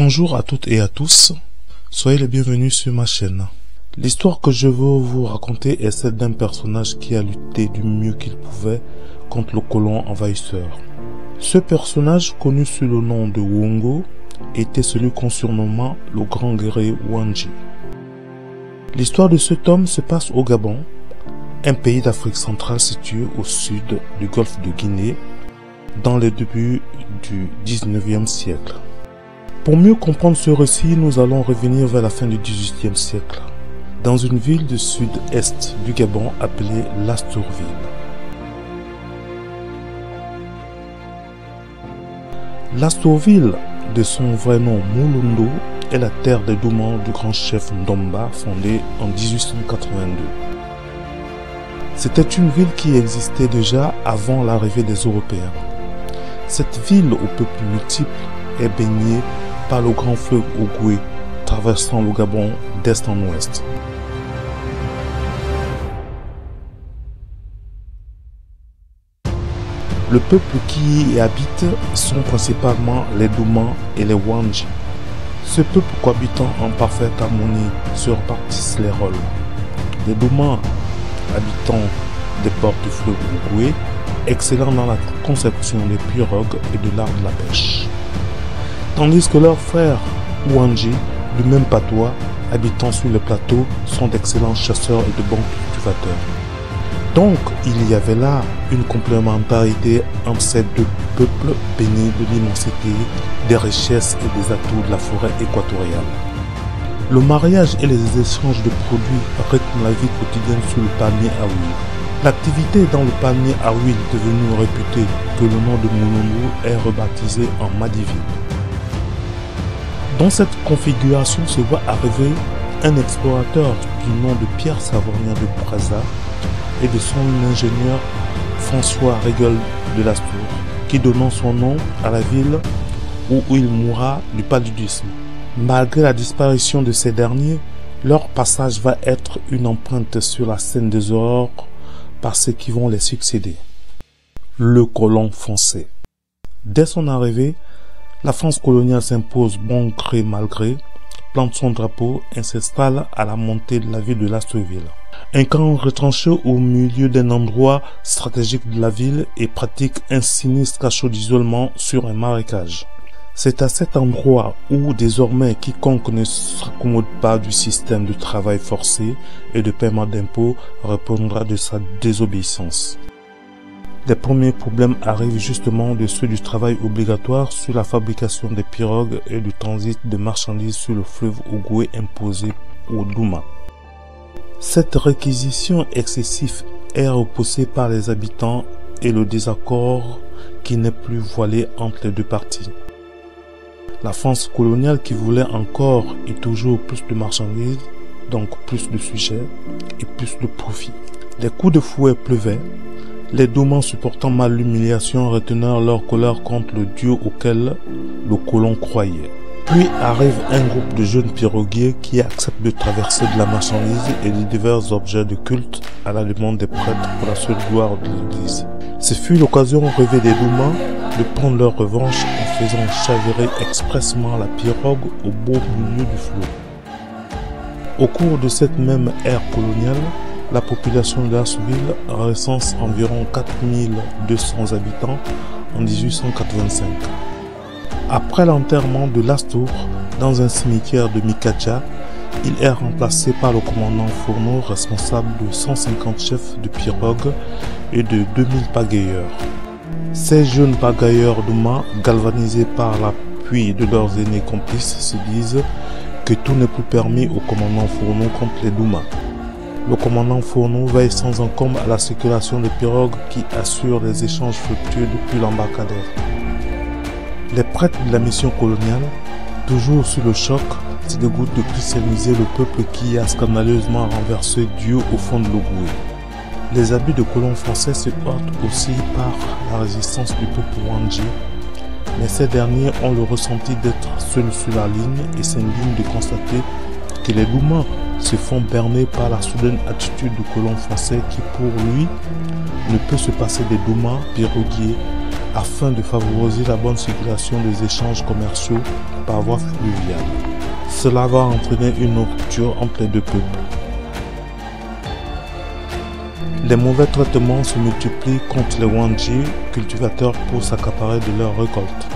Bonjour à toutes et à tous, soyez les bienvenus sur ma chaîne. L'histoire que je veux vous raconter est celle d'un personnage qui a lutté du mieux qu'il pouvait contre le colon envahisseur. Ce personnage, connu sous le nom de Wongo, était celui qu'on surnomma le grand guerrier Wanji. L'histoire de cet homme se passe au Gabon, un pays d'Afrique centrale situé au sud du golfe de Guinée, dans les débuts du 19e siècle. Pour mieux comprendre ce récit, nous allons revenir vers la fin du XVIIIe siècle, dans une ville du sud-est du Gabon appelée Lastourville. Lastourville, de son vrai nom Mouloundo, est la terre des Doumans du grand chef Ndomba, fondé en 1882. C'était une ville qui existait déjà avant l'arrivée des Européens. Cette ville au peuple multiple est baignée par le grand fleuve Ogooué, traversant le Gabon d'est en ouest. Le peuple qui y habite sont principalement les Doumans et les Wanji. Ce peuple cohabitant en parfaite harmonie se répartissent les rôles. Les Doumans, habitants des bords du fleuve Ogooué, excellents dans la conception des pirogues et de l'art de la pêche. Tandis que leurs frères Wanji, du même patois, habitant sur le plateau, sont d'excellents chasseurs et de bons cultivateurs. Donc, il y avait là une complémentarité entre ces deux peuples baignés de l'immensité, des richesses et des atouts de la forêt équatoriale. Le mariage et les échanges de produits rythment la vie quotidienne sous le palmier à huile. L'activité dans le palmier à huile, devenu réputé que le nom de Moulongo, est rebaptisé en Madiville. Dans cette configuration se voit arriver un explorateur du nom de Pierre Savorgnan de Brazza et de son ingénieur François Régol de Lastour, qui donnant son nom à la ville où il mourra du paludisme. Malgré la disparition de ces derniers, leur passage va être une empreinte sur la scène des aurores par ceux qui vont les succéder. Le colon français. Dès son arrivée, la France coloniale s'impose bon gré mal gré, plante son drapeau et s'installe à la montée de la ville de Lastourville. Un camp retranché au milieu d'un endroit stratégique de la ville et pratique un sinistre cachot d'isolement sur un marécage. C'est à cet endroit où désormais quiconque ne s'accommode pas du système de travail forcé et de paiement d'impôts répondra de sa désobéissance. Les premiers problèmes arrivent justement de ceux du travail obligatoire sur la fabrication des pirogues et du transit de marchandises sur le fleuve Ogooué imposé aux Doumans. Cette réquisition excessive est repoussée par les habitants et le désaccord qui n'est plus voilé entre les deux parties. La France coloniale qui voulait encore et toujours plus de marchandises, donc plus de sujets et plus de profit. Les coups de fouet pleuvaient. Les Doumans, supportant mal l'humiliation, retenèrent leur colère contre le Dieu auquel le colon croyait. Puis arrive un groupe de jeunes piroguiers qui acceptent de traverser de la marchandise et de divers objets de culte à la demande des prêtres pour la seule gloire de l'Église. Ce fut l'occasion rêvée des Doumans de prendre leur revanche en faisant chavirer expressément la pirogue au beau milieu du flot. Au cours de cette même ère coloniale, la population de Lastourville recense environ 4200 habitants en 1885. Après l'enterrement de Lastour dans un cimetière de Mikacha, il est remplacé par le commandant Fourneau, responsable de 150 chefs de pirogue et de 2000 pagayeurs. Ces jeunes pagayeurs Doumans, galvanisés par l'appui de leurs aînés complices, se disent que tout n'est plus permis au commandant Fourneau contre les Doumans. Le commandant Fourneau veille sans encombre à la circulation des pirogues qui assurent les échanges fructueux depuis l'embarcadère. Les prêtres de la mission coloniale, toujours sous le choc, se dégoûtent de christianiser le peuple qui a scandaleusement renversé Dieu au fond de l'Ogooué. Les habits de colons français se heurtent aussi par la résistance du peuple Wanji, mais ces derniers ont le ressenti d'être seuls sur la ligne et s'indignent de constater que les Doumans se font berner par la soudaine attitude du colon français qui, pour lui, ne peut se passer des Doumans piroguiers afin de favoriser la bonne circulation des échanges commerciaux par voie fluviale. Cela va entraîner une rupture entre les deux peuples. Les mauvais traitements se multiplient contre les Wandji, cultivateurs pour s'accaparer de leurs récoltes.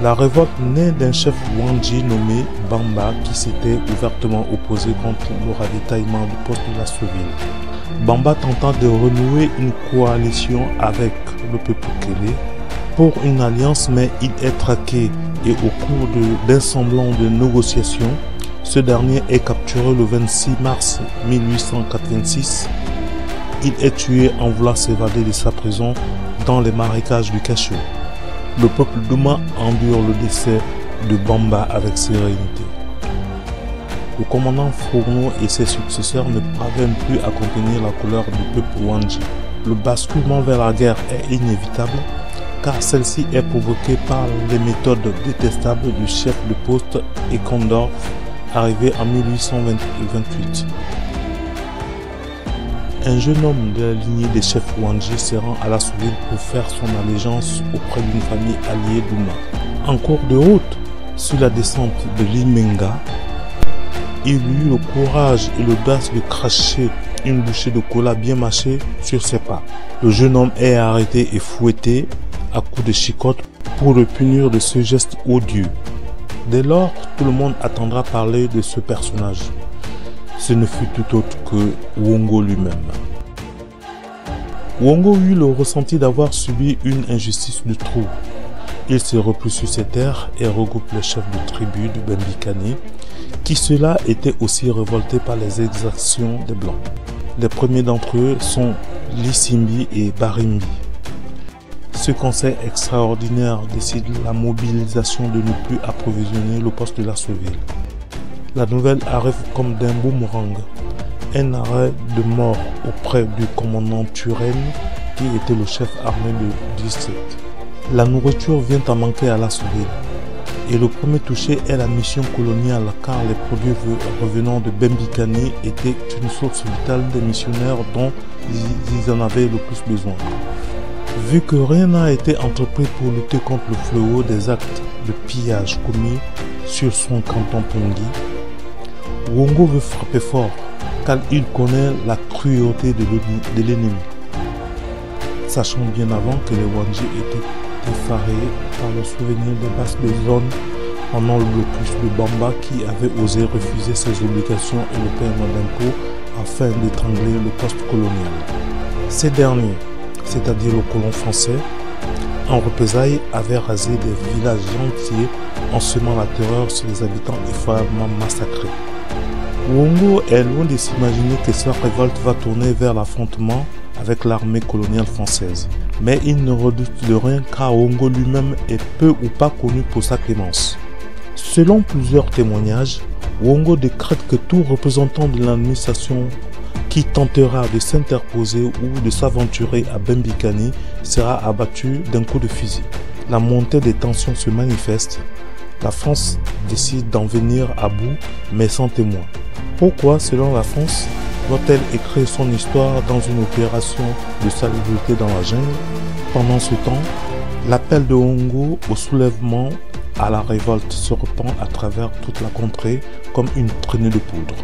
La révolte naît d'un chef Wandji nommé Bamba qui s'était ouvertement opposé contre le ravitaillement du poste de Lassoville. Bamba tenta de renouer une coalition avec le peuple Kélé pour une alliance, mais il est traqué et au cours d'un semblant de négociation, ce dernier est capturé le 26 mars 1886. Il est tué en voulant s'évader de sa prison dans les marécages du Cachot. Le peuple Douma endure le décès de Bamba avec sérénité. Le commandant Fourneau et ses successeurs ne parviennent plus à contenir la colère du peuple Wandji. Le basculement vers la guerre est inévitable car celle-ci est provoquée par les méthodes détestables du chef de poste Ekondorf, arrivé en 1828. Un jeune homme de la lignée des chefs Wandji se rend à Lassoville pour faire son allégeance auprès d'une famille alliée Douma. En cours de route, sur la descente de l'Imenga, il eut le courage et l'audace de cracher une bouchée de cola bien mâchée sur ses pas. Le jeune homme est arrêté et fouetté à coups de chicotte pour le punir de ce geste odieux. Dès lors, tout le monde attendra parler de ce personnage. Ce ne fut tout autre que Wongo lui-même. Wongo eut le ressenti d'avoir subi une injustice de trop. Il se replie sur ses terres et regroupe les chefs de tribu de Bembikani, qui ceux-là étaient aussi révoltés par les exactions des Blancs. Les premiers d'entre eux sont Lissimbi et Barimbi. Ce conseil extraordinaire décide la mobilisation de ne plus approvisionner le poste de Lassoville. La nouvelle arrive comme d'un boomerang. Un arrêt de mort auprès du commandant Turenne qui était le chef armé du district. La nourriture vient à manquer à Lassoville. Et le premier touché est la mission coloniale car les produits revenant de Bembikani étaient une source vitale des missionnaires dont ils en avaient le plus besoin. Vu que rien n'a été entrepris pour lutter contre le fléau des actes de pillage commis sur son canton Pongui, Wongo veut frapper fort car il connaît la cruauté de l'ennemi. Sachant bien avant que les Wandji étaient effarés par le souvenir des basses des zones pendant le blocus de Bamba qui avait osé refuser ses obligations et le paiement d'impôts afin d'étrangler le poste colonial. Ces derniers, c'est-à-dire le colon français, en représailles avaient rasé des villages entiers en semant la terreur sur les habitants effroyablement massacrés. Wongo est loin de s'imaginer que sa révolte va tourner vers l'affrontement avec l'armée coloniale française. Mais il ne redoute de rien car Wongo lui-même est peu ou pas connu pour sa clémence. Selon plusieurs témoignages, Wongo décrète que tout représentant de l'administration qui tentera de s'interposer ou de s'aventurer à Bembikani sera abattu d'un coup de fusil. La montée des tensions se manifeste. La France décide d'en venir à bout, mais sans témoin. Pourquoi, selon la France, doit-elle écrire son histoire dans une opération de salubrité dans la jungle? Pendant ce temps, l'appel de Wongo au soulèvement à la révolte se répand à travers toute la contrée comme une traînée de poudre.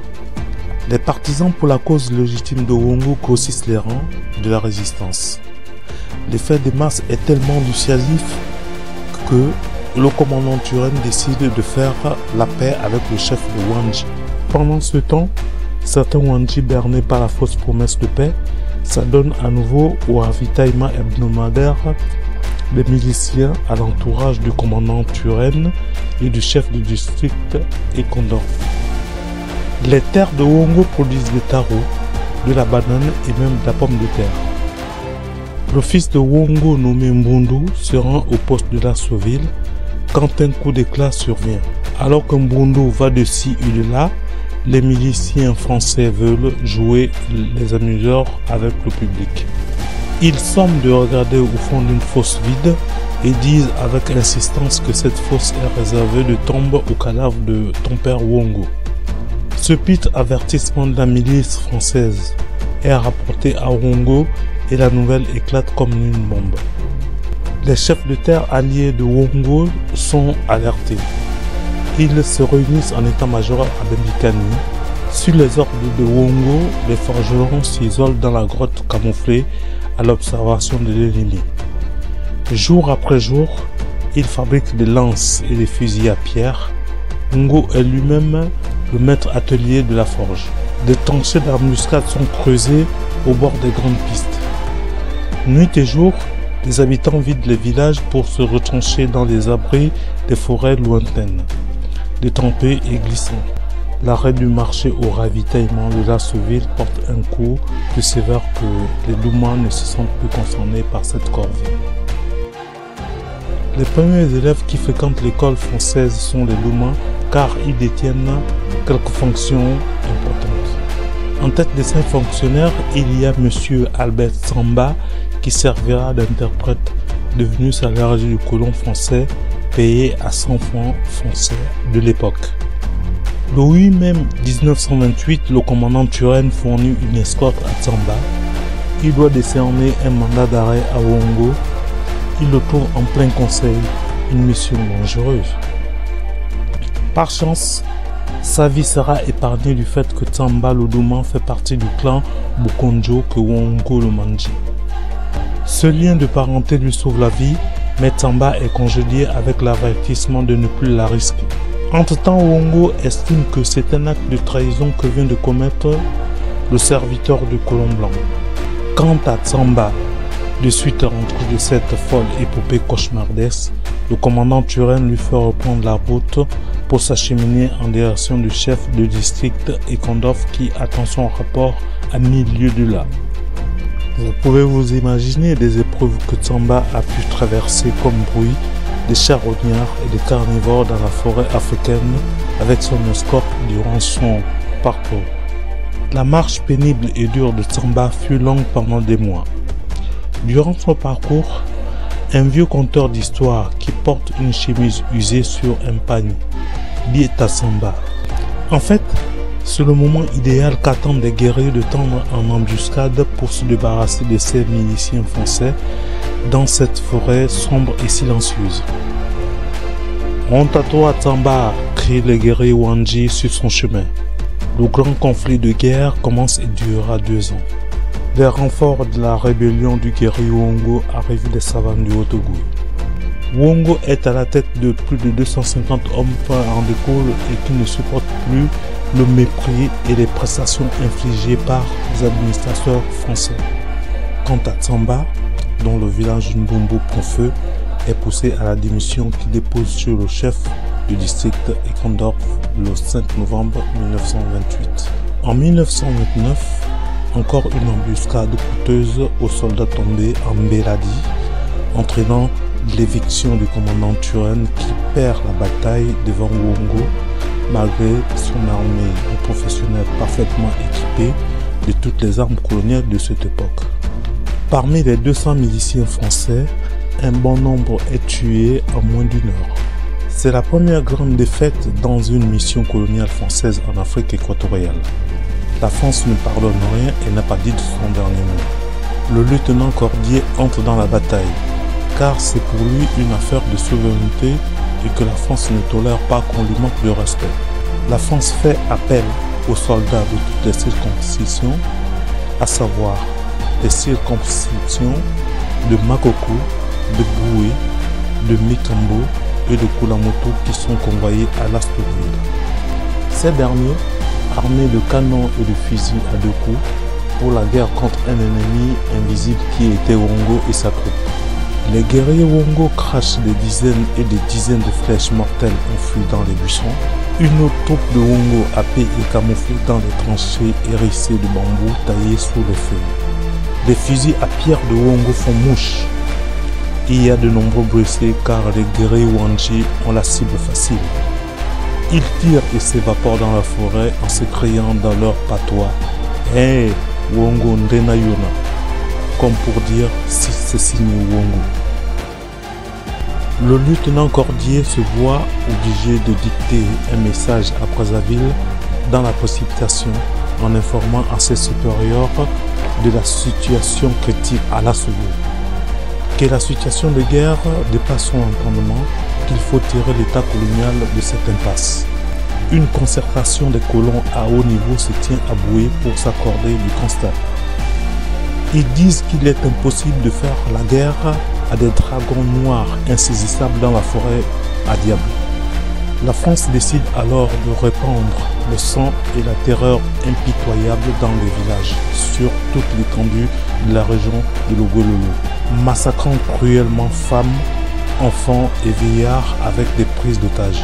Les partisans pour la cause légitime de Wongo grossissent les rangs de la résistance. L'effet de masse est tellement dissuasif que le commandant Turenne décide de faire la paix avec le chef de Wandji. Pendant ce temps, certains Wandji bernés par la fausse promesse de paix s'adonnent à nouveau au ravitaillement hebdomadaire des miliciens à l'entourage du commandant Turenne et du chef du district Ekondorf. Les terres de Wongo produisent des tarots, de la banane et même de la pomme de terre. Le fils de Wongo nommé Mbundu se rend au poste de Lassoville quand un coup d'éclat survient. Alors que Mbundu va de ci et de là, les miliciens français veulent jouer les amuseurs avec le public. Ils semblent de regarder au fond d'une fosse vide et disent avec insistance que cette fosse est réservée de tombes au cadavre de ton père Wongo. Ce pit avertissement de la milice française est rapporté à Wongo et la nouvelle éclate comme une bombe. Les chefs de terre alliés de Wongo sont alertés. Ils se réunissent en état-major à Bembikani. Sur les ordres de Wongo, les forgerons s'isolent dans la grotte camouflée à l'observation de l'ennemi. Jour après jour, ils fabriquent des lances et des fusils à pierre. Wongo est lui-même le maître atelier de la forge. Des tranchées d'embuscade sont creusées au bord des grandes pistes. Nuit et jour, les habitants vident les villages pour se retrancher dans les abris des forêts lointaines, détrempés et glissants. L'arrêt du marché au ravitaillement de Lasseville porte un coup plus sévère que les Loumans ne se sentent plus concernés par cette corvée. Les premiers élèves qui fréquentent l'école française sont les Loumans car ils détiennent quelques fonctions importantes. En tête de ces fonctionnaires, il y a M. Albert Tsamba qui servira d'interprète, devenu salarié du colon français payé à 100 francs français de l'époque. Le 8 mai 1928, le commandant Turenne fournit une escorte à Tsamba. Il doit décerner un mandat d'arrêt à Wongo. Il le trouve en plein conseil, une mission dangereuse. Par chance, sa vie sera épargnée du fait que Tsamba Lodouman fait partie du clan Bukonjo que Wongo le manji. Ce lien de parenté lui sauve la vie, mais Tsamba est congédié avec l'avertissement de ne plus la risquer. Entre-temps, Wongo estime que c'est un acte de trahison que vient de commettre le serviteur du colon blanc. Quant à Tsamba, de suite rentré de cette folle épopée cauchemardesque, le commandant Turenne lui fait reprendre la route pour s'acheminer en direction du chef de district Ekondorf qui attend son rapport à 1000 lieues de là. Vous pouvez vous imaginer des épreuves que Tsamba a pu traverser comme bruit, des charognards et des carnivores dans la forêt africaine avec son escorte durant son parcours. La marche pénible et dure de Tsamba fut longue pendant des mois. Durant son parcours, un vieux conteur d'histoire qui porte une chemise usée sur un pagne dit à Tsamba: en fait, c'est le moment idéal qu'attendent des guerriers de tendre en embuscade pour se débarrasser de ces miliciens français dans cette forêt sombre et silencieuse. Honte à toi, Tsamba, crient les guerriers Wanji sur son chemin. Le grand conflit de guerre commence et durera 2 ans. Les renforts de la rébellion du guerrier Wongo arrivent des savanes du Haut-Togo. Wongo est à la tête de plus de 250 hommes en découle et qui ne supportent plus le mépris et les prestations infligées par les administrateurs français. Quant à Tsamba, dont le village Ndumbo prend feu, est poussé à la démission qu'il dépose sur le chef du district Ekondorf le 5 novembre 1928. En 1929, encore une embuscade coûteuse aux soldats tombés en Mbeladi, entraînant l'éviction du commandant Turenne qui perd la bataille devant Wongo malgré son armée de professionnels parfaitement équipés de toutes les armes coloniales de cette époque. Parmi les 200 miliciens français, un bon nombre est tué en moins d'1 heure. C'est la première grande défaite dans une mission coloniale française en Afrique équatoriale. La France ne pardonne rien et n'a pas dit de son dernier mot. Le lieutenant Cordier entre dans la bataille, car c'est pour lui une affaire de souveraineté et que la France ne tolère pas qu'on lui manque de respect. La France fait appel aux soldats de toutes les circonscriptions, à savoir les circonscriptions de Makoko, de Boué, de Mikambo et de Kulamoto qui sont convoyés à Lasseville. Ces derniers, armés de canons et de fusils à 2 coups, pour la guerre contre un ennemi invisible qui était Wongo et sa troupe. Les guerriers Wongo crachent des dizaines et des dizaines de flèches mortelles enfouies dans les buissons. Une autre troupe de Wongo happée et camouflée dans les tranchées hérissées de bambou taillées sous les feuilles. Les fusils à pierre de Wongo font mouche. Il y a de nombreux blessés car les guerriers Wanji ont la cible facile. Ils tirent et s'évaporent dans la forêt en s'écriant dans leur patois « Hey, Wongo Ndenayona » comme pour dire si c'est signé Wongo. Le lieutenant Cordier se voit obligé de dicter un message à Brazzaville dans la précipitation en informant à ses supérieurs de la situation critique à Lasseville. que la situation de guerre dépasse son entendement, qu'il faut tirer l'État colonial de cette impasse. Une concertation des colons à haut niveau se tient à Boué pour s'accorder du constat. Ils disent qu'il est impossible de faire la guerre à des dragons noirs insaisissables dans la forêt à Diable. La France décide alors de répandre le sang et la terreur impitoyable dans les villages, sur toute l'étendue de la région de Logololo, massacrant cruellement femmes, enfants et vieillards avec des prises d'otages.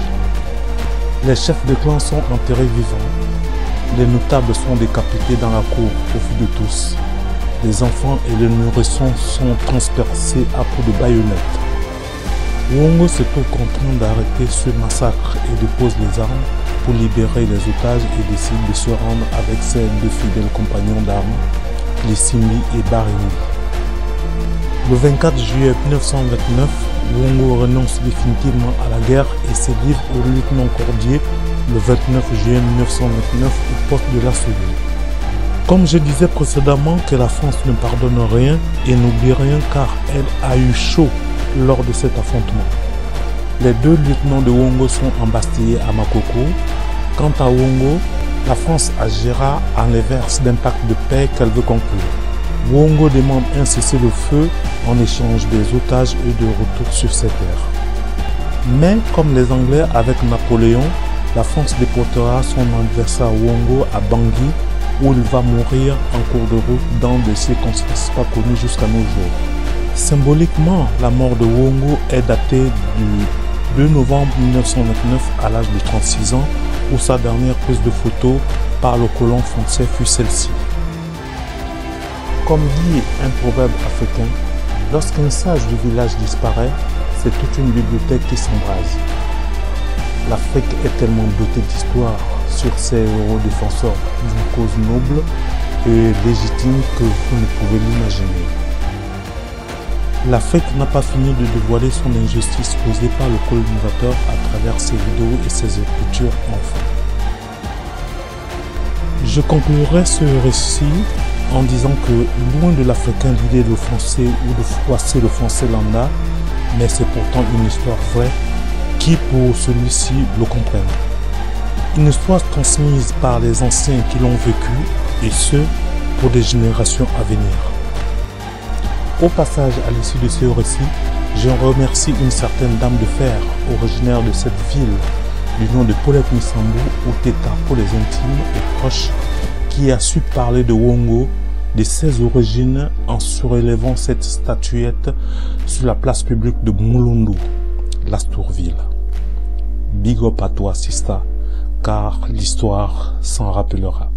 Les chefs de clan sont enterrés vivants, les notables sont décapités dans la cour au vu de tous. Les enfants et les nourrissons sont transpercés à coups de baïonnettes. Wongo se trouve contraint d'arrêter ce massacre et dépose les armes pour libérer les otages et décide de se rendre avec ses deux fidèles compagnons d'armes, les Simbi et Barini. Le 24 juillet 1929, Wongo renonce définitivement à la guerre et se livre au lieutenant Cordier le 29 juillet 1929 au poste de la Souvie. Comme je disais précédemment que la France ne pardonne rien et n'oublie rien car elle a eu chaud lors de cet affrontement. Les deux lieutenants de Wongo sont embastillés à Makoko. Quant à Wongo, la France agira en les verses d'un pacte de paix qu'elle veut conclure. Wongo demande un cessez-le-feu en échange des otages et de retour sur ses terres. Mais comme les Anglais avec Napoléon, la France déportera son adversaire Wongo à Bangui où il va mourir en cours de route dans des circonstances pas connues jusqu'à nos jours. Symboliquement, la mort de Wongo est datée du 2 novembre 1929 à l'âge de 36 ans où sa dernière prise de photo par le colon français fut celle-ci. Comme dit un proverbe africain, lorsqu'un sage du village disparaît, c'est toute une bibliothèque qui s'embrase. L'Afrique est tellement dotée d'histoire sur ces héros défenseurs d'une cause noble et légitime que vous ne pouvez l'imaginer. L'Afrique n'a pas fini de dévoiler son injustice causée par le colonisateur à travers ses vidéos et ses écritures enfants. Je conclurai ce récit en disant que loin de l'Africain l'idée de français ou de froisser le français lambda, mais c'est pourtant une histoire vraie qui pour celui-ci le comprenne. Une histoire transmise par les anciens qui l'ont vécu et ce pour des générations à venir. Au passage, à l'issue de ce récit, je remercie une certaine dame de fer originaire de cette ville du nom de Paulette Misambou ou Teta pour les intimes et proches qui a su parler de Wongo, de ses origines en surélevant cette statuette sur la place publique de Moulundu, l'Astourville. Big up à toi, Sista, car l'histoire s'en rappellera.